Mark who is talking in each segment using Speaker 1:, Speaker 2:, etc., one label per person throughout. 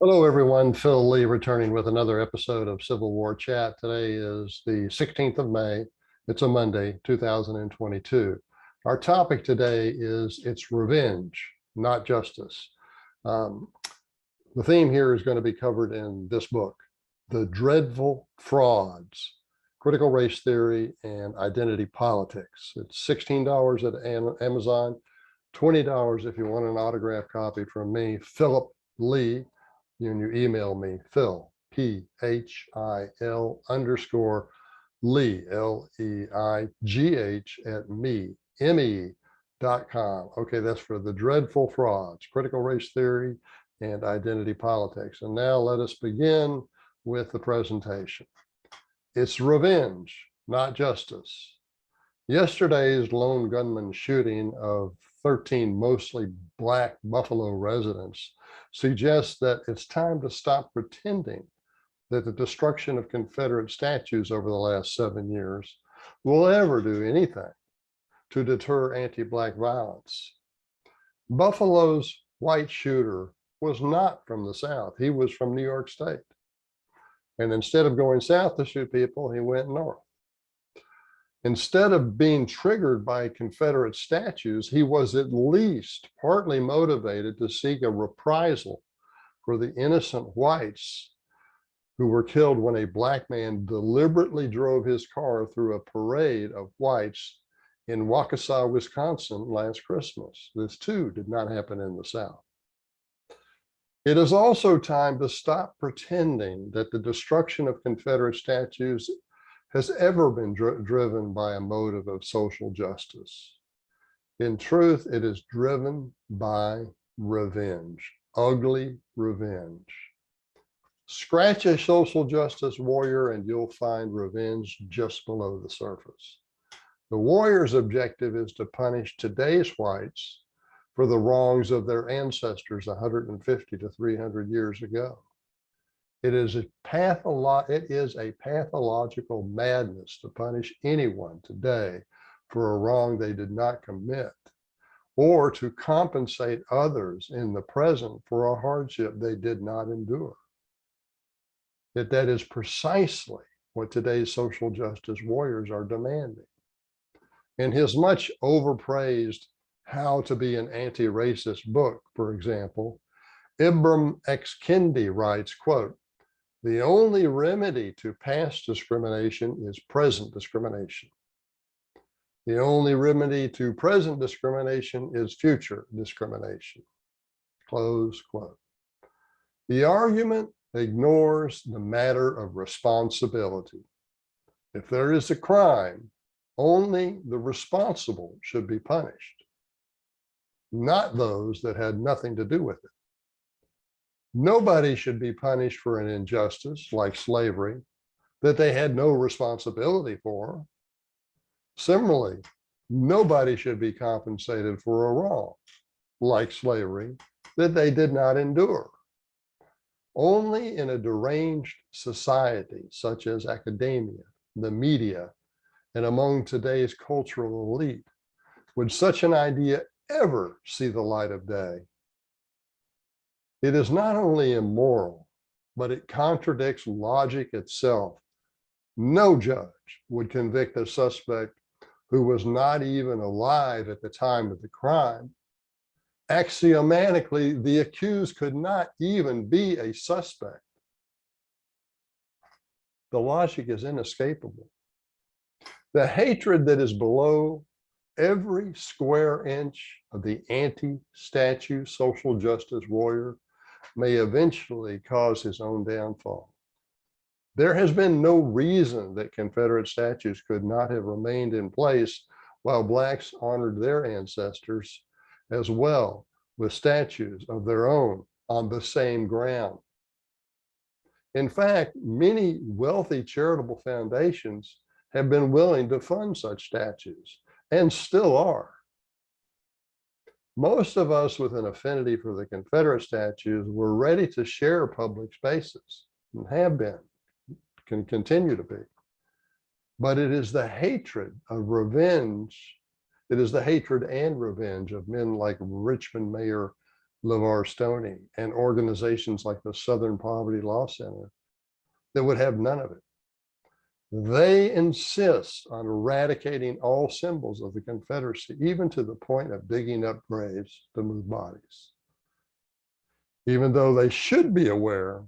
Speaker 1: Hello, everyone. Phil Lee returning with another episode of Civil War Chat. Today is the 16th of May. It's a Monday, 2022. Our topic today is it's revenge, not justice. Um, the theme here is going to be covered in this book, The Dreadful Frauds, Critical Race Theory and Identity Politics. It's $16 at Amazon, $20 if you want an autographed copy from me, Philip Lee. And you email me, Phil, Phil underscore Lee, Leigh at me.com. Okay, that's for The Dreadful Frauds, Critical Race Theory and Identity Politics. And now let us begin with the presentation. It's revenge, not justice. Yesterday's lone gunman shooting of 13 mostly Black Buffalo residents suggests that it's time to stop pretending that the destruction of Confederate statues over the last 7 years will ever do anything to deter anti-Black violence. Buffalo's white shooter was not from the South. He was from New York State. And instead of going south to shoot people, he went north. Instead of being triggered by Confederate statues, he was at least partly motivated to seek a reprisal for the innocent whites who were killed when a Black man deliberately drove his car through a parade of whites in Waukesha, Wisconsin last Christmas. This too did not happen in the South. It is also time to stop pretending that the destruction of Confederate statues has ever been driven by a motive of social justice. In truth, it is driven by revenge, ugly revenge. Scratch a social justice warrior and you'll find revenge just below the surface. The warrior's objective is to punish today's whites for the wrongs of their ancestors 150 to 300 years ago. It is a pathological madness to punish anyone today for a wrong they did not commit, or to compensate others in the present for a hardship they did not endure. Yet that is precisely what today's social justice warriors are demanding. In his much overpraised How to Be an Anti-Racist book, for example, Ibram X. Kendi writes, quote, "The only remedy to past discrimination is present discrimination. The only remedy to present discrimination is future discrimination." Close quote. The argument ignores the matter of responsibility. If there is a crime, only the responsible should be punished, not those that had nothing to do with it. Nobody should be punished for an injustice like slavery that they had no responsibility for. Similarly, nobody should be compensated for a wrong like slavery that they did not endure. Only in a deranged society such as academia, the media, and among today's cultural elite would such an idea ever see the light of day. It is not only immoral, but it contradicts logic itself. No judge would convict a suspect who was not even alive at the time of the crime. Axiomatically, the accused could not even be a suspect. The logic is inescapable. The hatred that is below every square inch of the anti-statue social justice warrior may eventually cause his own downfall. There has been no reason that Confederate statues could not have remained in place while Blacks honored their ancestors as well with statues of their own on the same ground. In fact, many wealthy charitable foundations have been willing to fund such statues and still are. Most of us with an affinity for the Confederate statues were ready to share public spaces and have been, can continue to be. But it is the hatred of revenge, it is the hatred and revenge of men like Richmond Mayor LeVar Stoney, and organizations like the Southern Poverty Law Center that would have none of it. They insist on eradicating all symbols of the Confederacy, even to the point of digging up graves to move bodies. Even though they should be aware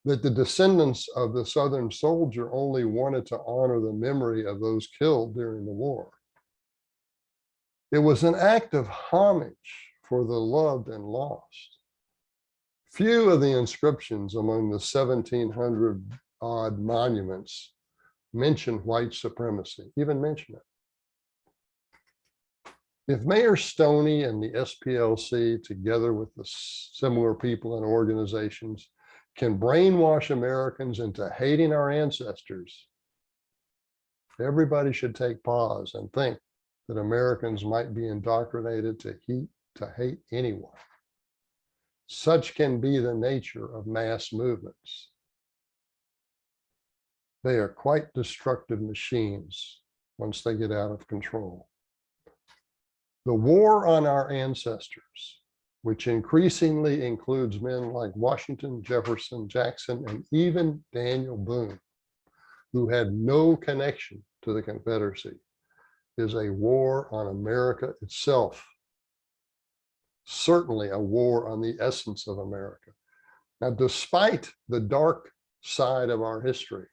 Speaker 1: that the descendants of the Southern soldier only wanted to honor the memory of those killed during the war. It was an act of homage for the loved and lost. Few of the inscriptions among the 1,700 odd monuments mention white supremacy, even mention it. If Mayor Stoney and the SPLC, together with the similar people and organizations, can brainwash Americans into hating our ancestors, everybody should take pause and think that Americans might be indoctrinated to hate anyone. Such can be the nature of mass movements. They are quite destructive machines once they get out of control. The war on our ancestors, which increasingly includes men like Washington, Jefferson, Jackson, and even Daniel Boone, who had no connection to the Confederacy, is a war on America itself. Certainly a war on the essence of America. Now, despite the dark side of our history,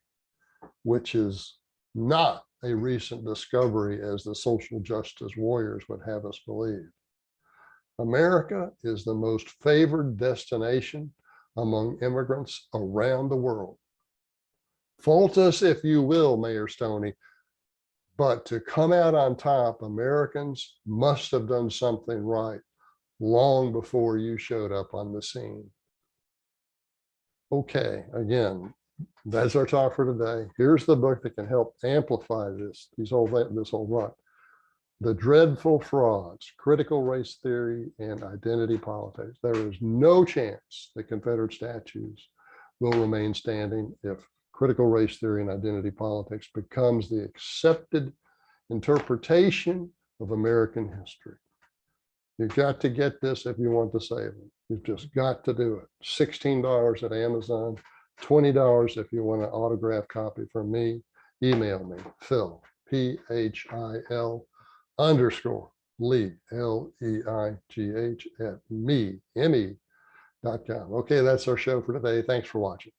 Speaker 1: which is not a recent discovery as the social justice warriors would have us believe, America is the most favored destination among immigrants around the world. Fault us if you will, Mayor Stoney, but to come out on top, Americans must have done something right long before you showed up on the scene. Okay, again, that's our talk for today. Here's the book that can help amplify this whole run. The Dreadful Frauds, Critical Race Theory and Identity Politics. There is no chance that Confederate statues will remain standing if critical race theory and identity politics becomes the accepted interpretation of American history. You've got to get this if you want to save them. You've just got to do it. $16 at Amazon, $20 if you want an autographed copy from me. Email me, Phil, PHIL _Leigh, LEIGH @ me.com. Okay, that's our show for today. Thanks for watching.